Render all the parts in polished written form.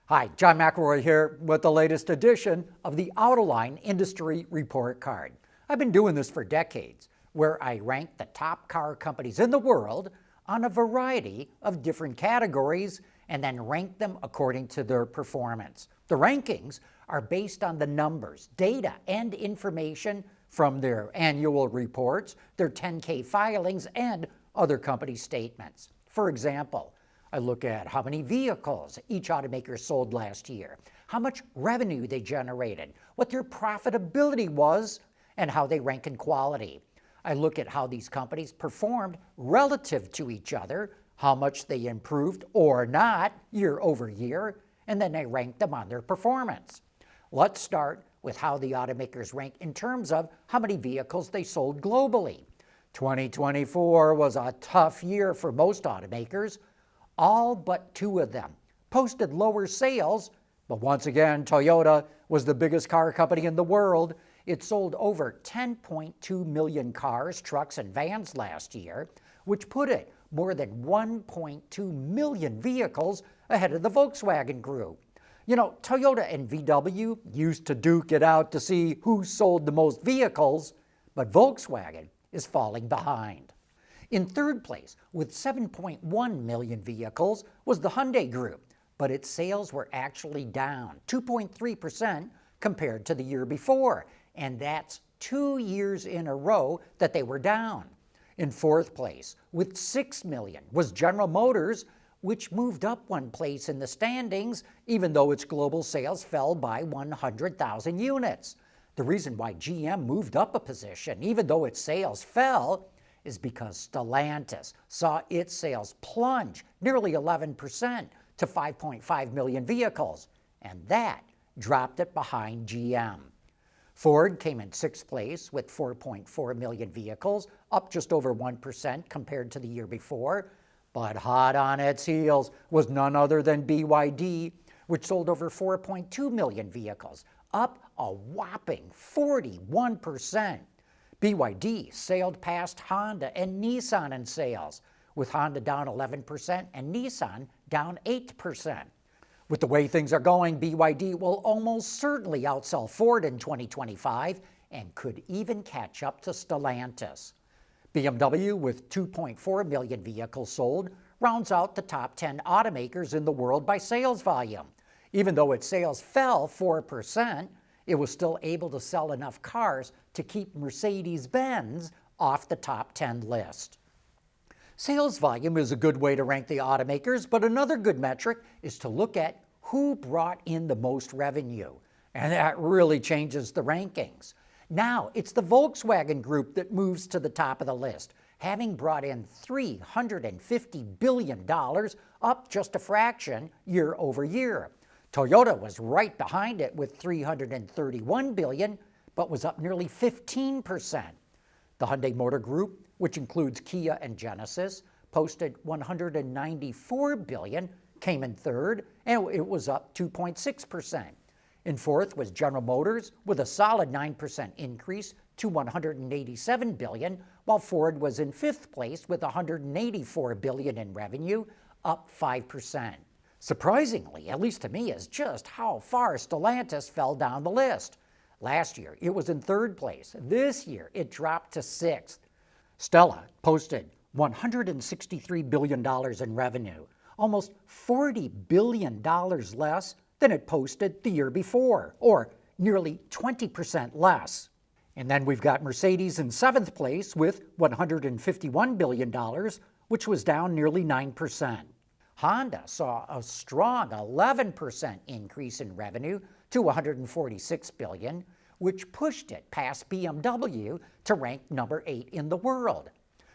Hi, John McElroy here with the latest edition of the Autoline Industry Report Card. I've been doing this for decades, where I rank the top car companies in the world on a variety of different categories and then rank them according to their performance. The rankings are based on the numbers, data, and information from their annual reports, their 10K filings, and other company statements. For example, I look at how many vehicles each automaker sold last year, how much revenue they generated, what their profitability was, and how they rank in quality. I look at how these companies performed relative to each other, how much they improved or not year over year, and then I rank them on their performance. Let's start with how the automakers rank in terms of how many vehicles they sold globally. 2024 was a tough year for most automakers. All but two of them posted lower sales, but once again, Toyota was the biggest car company in the world. It sold over 10.2 million cars, trucks, and vans last year, which put it more than 1.2 million vehicles ahead of the Volkswagen Group. You know, Toyota and VW used to duke it out to see who sold the most vehicles, but Volkswagen is falling behind. In third place, with 7.1 million vehicles, was the Hyundai Group, but its sales were actually down 2.3% compared to the year before, and that's 2 years in a row that they were down. In fourth place, with 6 million, was General Motors, which moved up one place in the standings, even though its global sales fell by 100,000 units. The reason why GM moved up a position, even though its sales fell, is because Stellantis saw its sales plunge nearly 11% to 5.5 million vehicles, and that dropped it behind GM. Ford came in sixth place with 4.4 million vehicles, up just over 1% compared to the year before, but hot on its heels was none other than BYD, which sold over 4.2 million vehicles, up a whopping 41%. BYD sailed past Honda and Nissan in sales, with Honda down 11% and Nissan down 8%. With the way things are going, BYD will almost certainly outsell Ford in 2025 and could even catch up to Stellantis. BMW, with 2.4 million vehicles sold, rounds out the top 10 automakers in the world by sales volume. Even though its sales fell 4%, it was still able to sell enough cars to keep Mercedes-Benz off the top 10 list. Sales volume is a good way to rank the automakers, but another good metric is to look at who brought in the most revenue, and that really changes the rankings. Now, it's the Volkswagen Group that moves to the top of the list, having brought in $350 billion, up just a fraction year over year. Toyota was right behind it with $331 billion, but was up nearly 15%. The Hyundai Motor Group, which includes Kia and Genesis, posted $194 billion, came in third, and it was up 2.6%. In fourth was General Motors with a solid 9% increase to $187 billion, while Ford was in fifth place with $184 billion in revenue, up 5%. Surprisingly, at least to me, is just how far Stellantis fell down the list. Last year, it was in third place. This year, it dropped to sixth. Stella posted $163 billion in revenue, almost $40 billion less than it posted the year before, or nearly 20% less. And then we've got Mercedes in seventh place with $151 billion, which was down nearly 9%. Honda saw a strong 11% increase in revenue to $146 billion, which pushed it past BMW to rank number 8 in the world.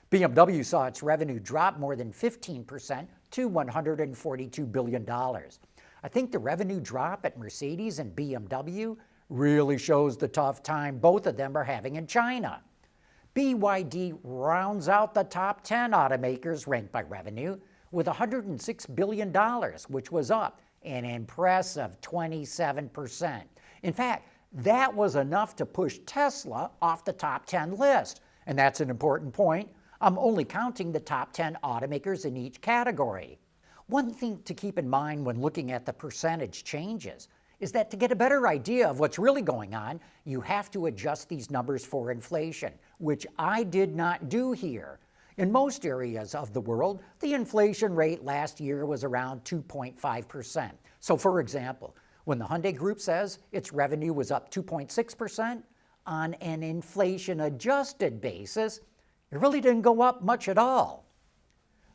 BMW saw its revenue drop more than 15% to $142 billion. I think the revenue drop at Mercedes and BMW really shows the tough time both of them are having in China. BYD rounds out the top 10 automakers ranked by revenue with $106 billion, which was up an impressive 27%. In fact, that was enough to push Tesla off the top 10 list. And that's an important point. I'm only counting the top 10 automakers in each category. One thing to keep in mind when looking at the percentage changes is that to get a better idea of what's really going on, you have to adjust these numbers for inflation, which I did not do here. In most areas of the world, the inflation rate last year was around 2.5%. So for example, when the Hyundai Group says its revenue was up 2.6%, on an inflation-adjusted basis, it really didn't go up much at all.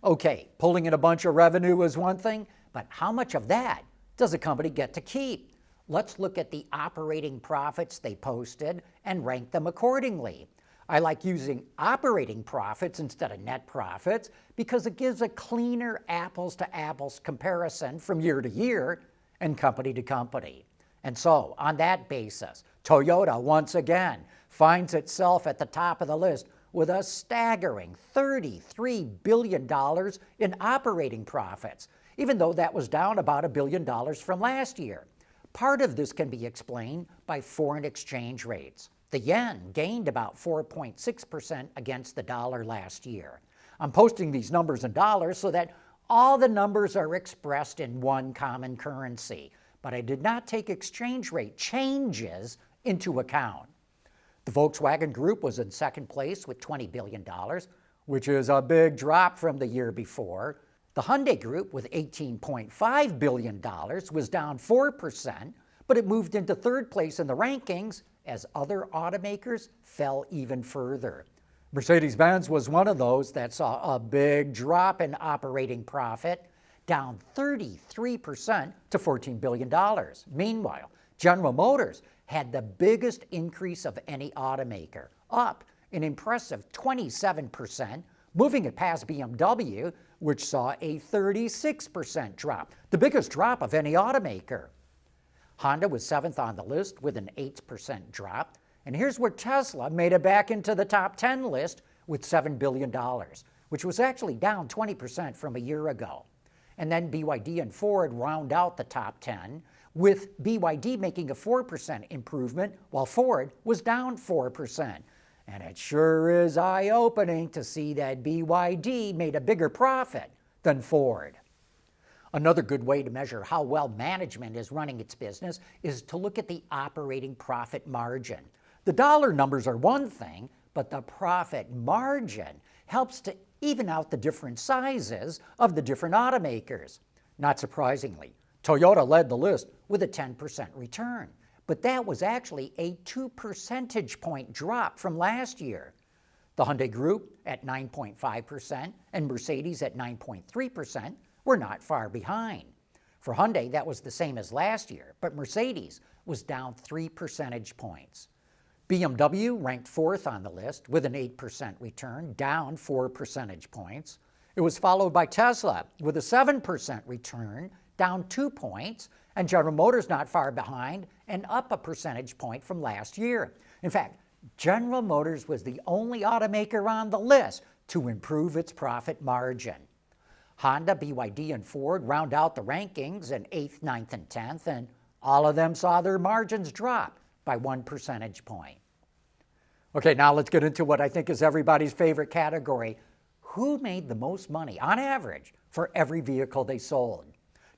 Okay, pulling in a bunch of revenue is one thing, but how much of that does a company get to keep? Let's look at the operating profits they posted and rank them accordingly. I like using operating profits instead of net profits because it gives a cleaner apples-to-apples comparison from year to year and company to company. And so, on that basis, Toyota once again finds itself at the top of the list with a staggering $33 billion in operating profits, even though that was down about $1 billion from last year. Part of this can be explained by foreign exchange rates. The yen gained about 4.6% against the dollar last year. I'm posting these numbers in dollars so that all the numbers are expressed in one common currency, but I did not take exchange rate changes into account. The Volkswagen Group was in second place with $20 billion, which is a big drop from the year before. The Hyundai Group with $18.5 billion was down 4%, but it moved into third place in the rankings as other automakers fell even further. Mercedes-Benz was one of those that saw a big drop in operating profit, down 33% to $14 billion. Meanwhile, General Motors had the biggest increase of any automaker, up an impressive 27%, moving it past BMW, which saw a 36% drop, the biggest drop of any automaker. Honda was seventh on the list with an 8% drop, and here's where Tesla made it back into the top 10 list with $7 billion, which was actually down 20% from a year ago. And then BYD and Ford round out the top 10, with BYD making a 4% improvement while Ford was down 4%. And it sure is eye-opening to see that BYD made a bigger profit than Ford. Another good way to measure how well management is running its business is to look at the operating profit margin. The dollar numbers are one thing, but the profit margin helps to even out the different sizes of the different automakers. Not surprisingly, Toyota led the list with a 10% return, but that was actually a 2 percentage point drop from last year. The Hyundai Group at 9.5% and Mercedes at 9.3% were not far behind. For Hyundai, that was the same as last year, but Mercedes was down 3 percentage points. BMW ranked fourth on the list with an 8% return, down 4 percentage points. It was followed by Tesla with a 7% return, down 2 points, and General Motors not far behind and up a percentage point from last year. In fact, General Motors was the only automaker on the list to improve its profit margin. Honda, BYD, and Ford round out the rankings in 8th, 9th, and 10th, and all of them saw their margins drop by 1 percentage point. Okay, now let's get into what I think is everybody's favorite category. Who made the most money, on average, for every vehicle they sold?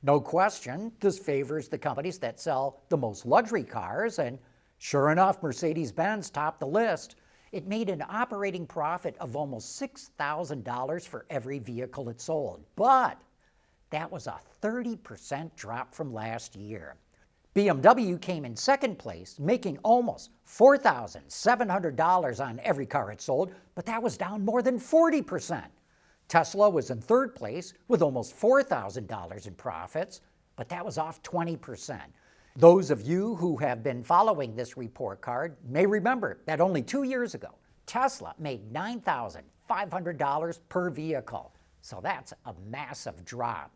No question, this favors the companies that sell the most luxury cars, and sure enough, Mercedes-Benz topped the list. It made an operating profit of almost $6,000 for every vehicle it sold, but that was a 30% drop from last year. BMW came in second place, making almost $4,700 on every car it sold, but that was down more than 40%. Tesla was in third place with almost $4,000 in profits, but that was off 20%. Those of you who have been following this report card may remember that only 2 years ago, Tesla made $9,500 per vehicle, so that's a massive drop.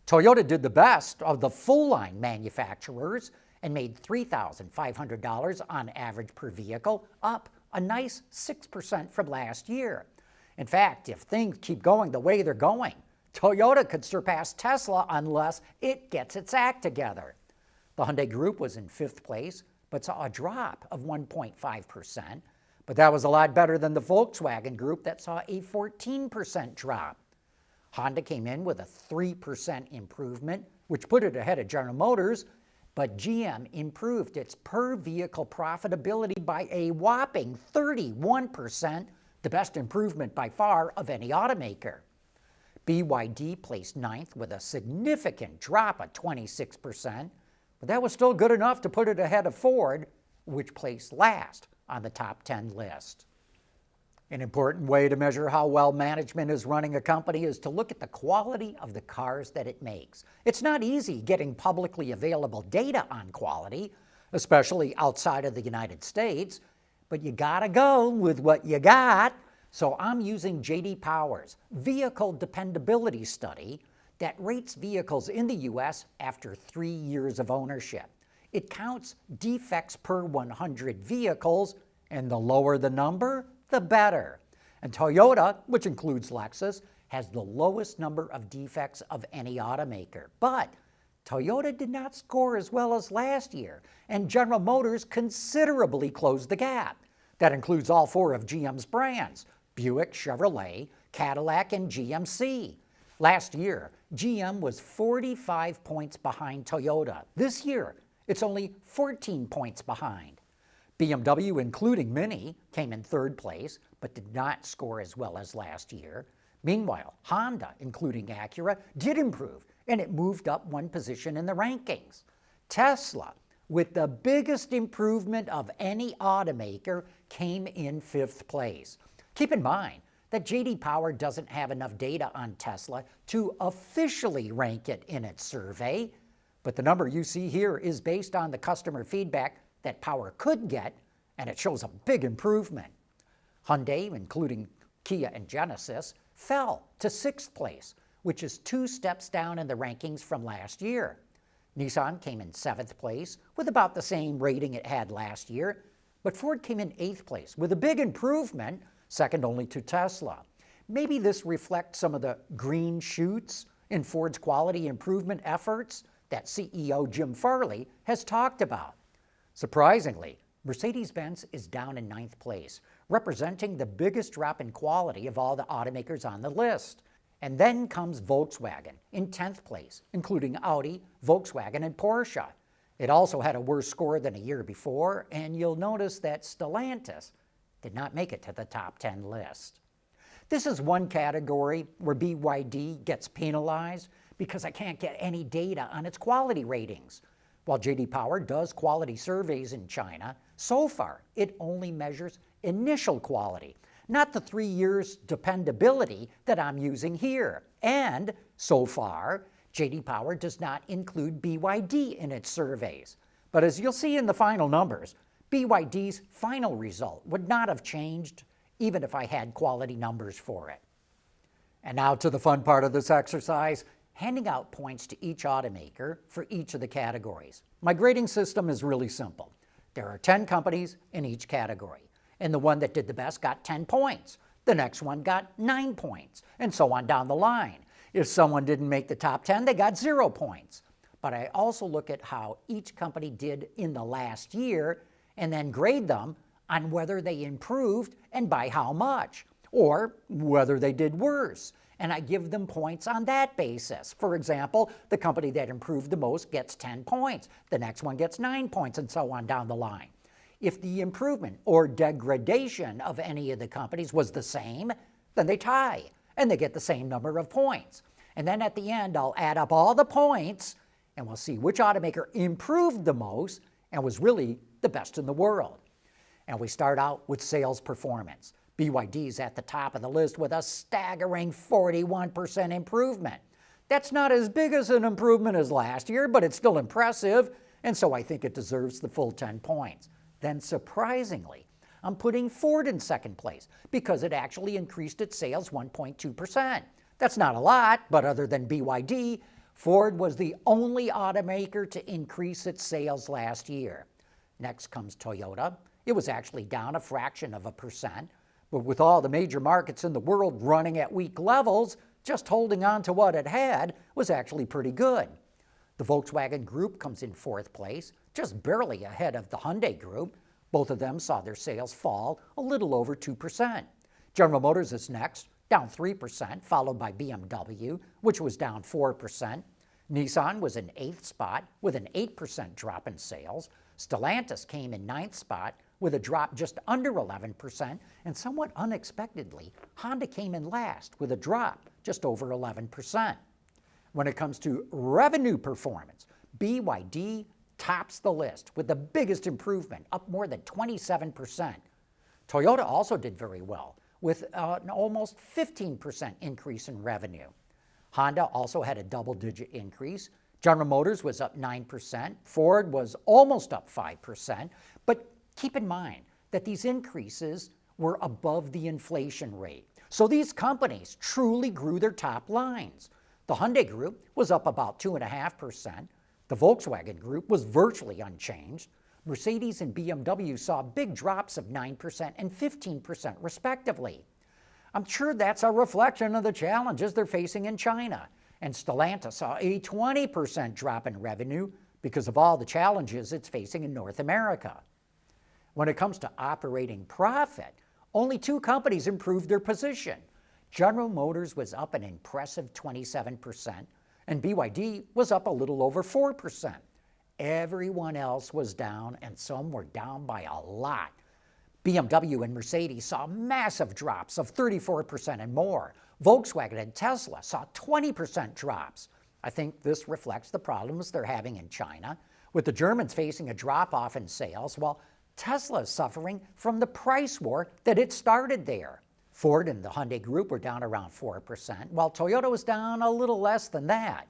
Toyota did the best of the full-line manufacturers and made $3,500 on average per vehicle, up a nice 6% from last year. In fact, if things keep going the way they're going, Toyota could surpass Tesla unless it gets its act together. The Hyundai Group was in fifth place, but saw a drop of 1.5%, but that was a lot better than the Volkswagen Group that saw a 14% drop. Honda came in with a 3% improvement, which put it ahead of General Motors, but GM improved its per-vehicle profitability by a whopping 31%, the best improvement by far of any automaker. BYD placed ninth with a significant drop of 26%, but that was still good enough to put it ahead of Ford, which placed last on the top 10 list. An important way to measure how well management is running a company is to look at the quality of the cars that it makes. It's not easy getting publicly available data on quality, especially outside of the United States, but you gotta go with what you got. So I'm using J.D. Power's Vehicle Dependability Study that rates vehicles in the U.S. after 3 years of ownership. It counts defects per 100 vehicles, and the lower the number, the better. And Toyota, which includes Lexus, has the lowest number of defects of any automaker. But Toyota did not score as well as last year, and General Motors considerably closed the gap. That includes all 4 of GM's brands: Buick, Chevrolet, Cadillac, and GMC. Last year, GM was 45 points behind Toyota. This year, it's only 14 points behind. BMW, including Mini, came in 3rd place, but did not score as well as last year. Meanwhile, Honda, including Acura, did improve, and it moved up 1 position in the rankings. Tesla, with the biggest improvement of any automaker, came in 5th place. Keep in mind that J.D. Power doesn't have enough data on Tesla to officially rank it in its survey, but the number you see here is based on the customer feedback that Power could get, and it shows a big improvement. Hyundai, including Kia and Genesis, fell to 6th place, which is 2 steps down in the rankings from last year. Nissan came in 7th place with about the same rating it had last year, but Ford came in 8th place with a big improvement, second only to Tesla. Maybe this reflects some of the green shoots in Ford's quality improvement efforts that CEO Jim Farley has talked about. Surprisingly, Mercedes-Benz is down in 9th place, representing the biggest drop in quality of all the automakers on the list. And then comes Volkswagen in 10th place, including Audi, Volkswagen, and Porsche. It also had a worse score than a year before, and you'll notice that Stellantis did not make it to the top 10 list. This is one category where BYD gets penalized because I can't get any data on its quality ratings. While J.D. Power does quality surveys in China, so far it only measures initial quality, not the 3 years dependability that I'm using here. And so far, J.D. Power does not include BYD in its surveys. But as you'll see in the final numbers, BYD's final result would not have changed even if I had quality numbers for it. And now to the fun part of this exercise, handing out points to each automaker for each of the categories. My grading system is really simple. There are 10 companies in each category, and the one that did the best got 10 points. The next one got 9 points, and so on down the line. If someone didn't make the top 10, they got 0 points. But I also look at how each company did in the last year and then grade them on whether they improved and by how much, or whether they did worse. And I give them points on that basis. For example, the company that improved the most gets 10 points. The next one gets 9 points, and so on down the line. If the improvement or degradation of any of the companies was the same, then they tie, and they get the same number of points. And then at the end, I'll add up all the points, and we'll see which automaker improved the most and was really the best in the world. And we start out with sales performance. BYD's at the top of the list with a staggering 41% improvement. That's not as big as an improvement as last year, but it's still impressive, and so I think it deserves the full 10 points. Then surprisingly, I'm putting Ford in 2nd place because it actually increased its sales 1.2%. That's not a lot, but other than BYD, Ford was the only automaker to increase its sales last year. Next comes Toyota. It was actually down a fraction of a percent, but with all the major markets in the world running at weak levels, just holding on to what it had was actually pretty good. The Volkswagen Group comes in 4th place, just barely ahead of the Hyundai Group. Both of them saw their sales fall a little over 2%. General Motors is next, down 3%, followed by BMW, which was down 4%. Nissan was in 8th spot with an 8% drop in sales. Stellantis came in 9th spot with a drop just under 11%, and somewhat unexpectedly, Honda came in last with a drop just over 11%. When it comes to revenue performance, BYD tops the list with the biggest improvement, up more than 27%. Toyota also did very well with an almost 15% increase in revenue. Honda also had a double-digit increase. General Motors was up 9%. Ford was almost up 5%. But keep in mind that these increases were above the inflation rate. So these companies truly grew their top lines. The Hyundai Group was up about 2.5%. The Volkswagen Group was virtually unchanged. Mercedes and BMW saw big drops of 9% and 15% respectively. I'm sure that's a reflection of the challenges they're facing in China. And Stellantis saw a 20% drop in revenue because of all the challenges it's facing in North America. When it comes to operating profit, only 2 companies improved their position. General Motors was up an impressive 27%, and BYD was up a little over 4%. Everyone else was down, and some were down by a lot. BMW and Mercedes saw massive drops of 34% and more. Volkswagen and Tesla saw 20% drops. I think this reflects the problems they're having in China, with the Germans facing a drop-off in sales, while Tesla is suffering from the price war that it started there. Ford and the Hyundai Group were down around 4%, while Toyota was down a little less than that.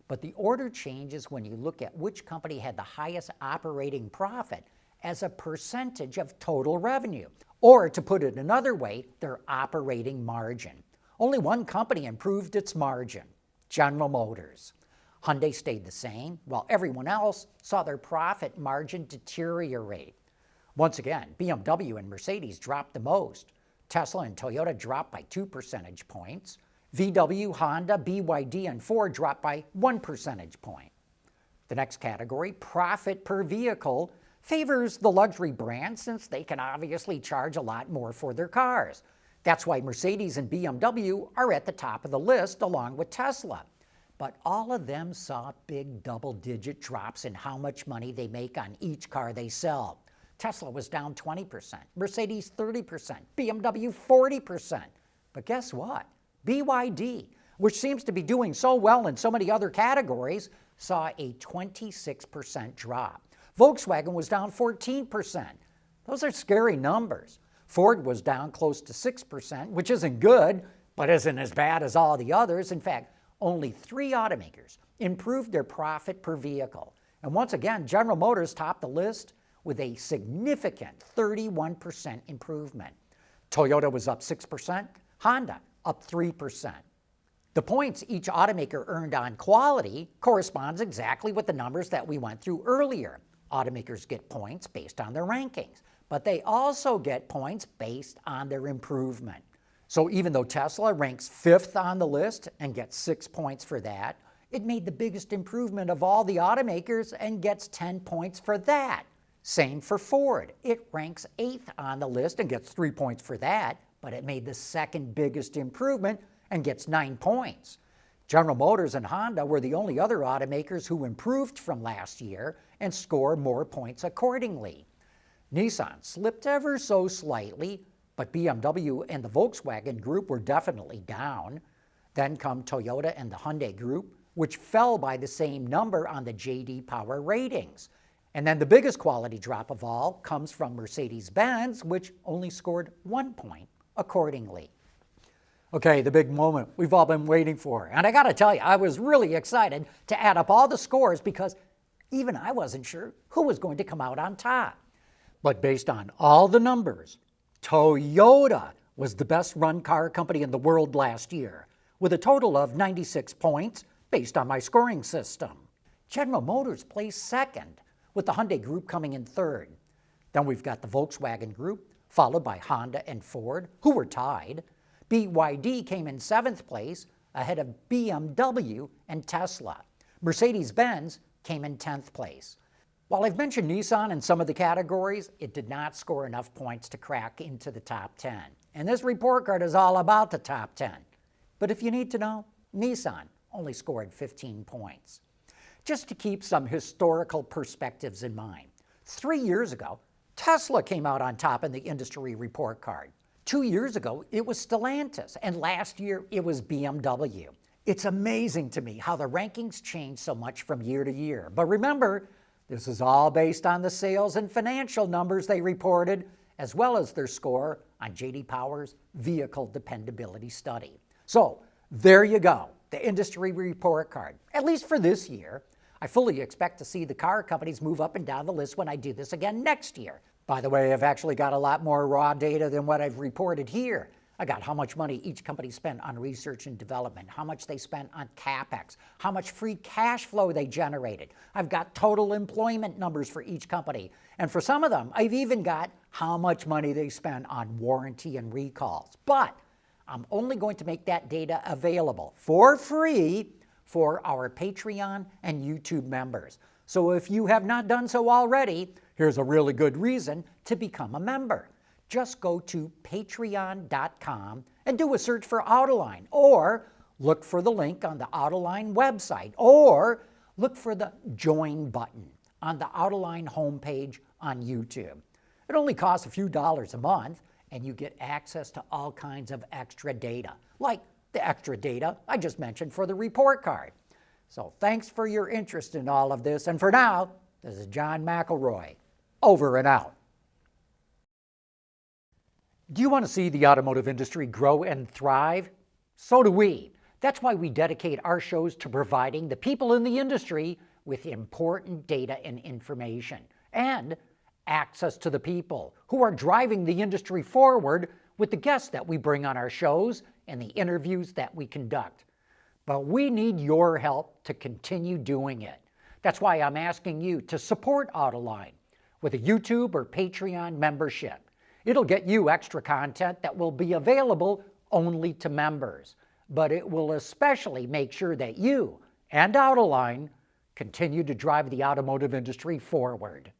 But the order changes when you look at which company had the highest operating profit as a percentage of total revenue, or to put it another way, their operating margin. Only one company improved its margin, General Motors. Hyundai stayed the same, while everyone else saw their profit margin deteriorate. Once again, BMW and Mercedes dropped the most. Tesla and Toyota dropped by 2 percentage points. VW, Honda, BYD, and Ford dropped by 1 percentage point. The next category, profit per vehicle, favors the luxury brands since they can obviously charge a lot more for their cars. That's why Mercedes and BMW are at the top of the list along with Tesla. But all of them saw big double-digit drops in how much money they make on each car they sell. Tesla was down 20%, Mercedes 30%, BMW 40%. But guess what? BYD, which seems to be doing so well in so many other categories, saw a 26% drop. Volkswagen was down 14%. Those are scary numbers. Ford was down close to 6%, which isn't good, but isn't as bad as all the others. In fact, only 3 automakers improved their profit per vehicle. And once again, General Motors topped the list with a significant 31% improvement. Toyota was up 6%, Honda up 3%. The points each automaker earned on quality corresponds exactly with the numbers that we went through earlier. Automakers get points based on their rankings, but they also get points based on their improvement. So even though Tesla ranks 5th on the list and gets 6 points for that, it made the biggest improvement of all the automakers and gets 10 points for that. Same for Ford. It ranks 8th on the list and gets 3 points for that, but it made the second biggest improvement and gets 9 points. General Motors and Honda were the only other automakers who improved from last year and score more points accordingly. Nissan slipped ever so slightly, but BMW and the Volkswagen Group were definitely down. Then come Toyota and the Hyundai Group, which fell by the same number on the J.D. Power ratings. And then the biggest quality drop of all comes from Mercedes-Benz, which only scored 1 point accordingly. Okay, the big moment we've all been waiting for. And I gotta tell you, I was really excited to add up all the scores because even I wasn't sure who was going to come out on top. But based on all the numbers, Toyota was the best run car company in the world last year, with a total of 96 points based on my scoring system. General Motors placed second, with the Hyundai Group coming in third. Then we've got the Volkswagen Group, followed by Honda and Ford, who were tied. BYD came in 7th place, ahead of BMW and Tesla. Mercedes-Benz came in 10th place. While I've mentioned Nissan in some of the categories, it did not score enough points to crack into the top 10. And this report card is all about the top 10. But if you need to know, Nissan only scored 15 points. Just to keep some historical perspectives in mind, 3 years ago, Tesla came out on top in the industry report card. 2 years ago, it was Stellantis, and last year it was BMW. It's amazing to me how the rankings change so much from year to year. But remember, this is all based on the sales and financial numbers they reported, as well as their score on J.D. Power's Vehicle Dependability Study. So there you go, the industry report card, at least for this year. I fully expect to see the car companies move up and down the list when I do this again next year. By the way, I've actually got a lot more raw data than what I've reported here. I got how much money each company spent on research and development, how much they spent on CapEx, how much free cash flow they generated. I've got total employment numbers for each company. And for some of them, I've even got how much money they spent on warranty and recalls. But I'm only going to make that data available for free for our Patreon and YouTube members. So if you have not done so already, here's a really good reason to become a member. Just go to patreon.com and do a search for Autoline, or look for the link on the Autoline website, or look for the Join button on the Autoline homepage on YouTube. It only costs a few dollars a month, and you get access to all kinds of extra data, like the extra data I just mentioned for the report card. So thanks for your interest in all of this, and for now, this is John McElroy, over and out. Do you want to see the automotive industry grow and thrive? So do we. That's why we dedicate our shows to providing the people in the industry with important data and information, and access to the people who are driving the industry forward with the guests that we bring on our shows and the interviews that we conduct. But we need your help to continue doing it. That's why I'm asking you to support Autoline with a YouTube or Patreon membership. It'll get you extra content that will be available only to members, but it will especially make sure that you and Autoline continue to drive the automotive industry forward.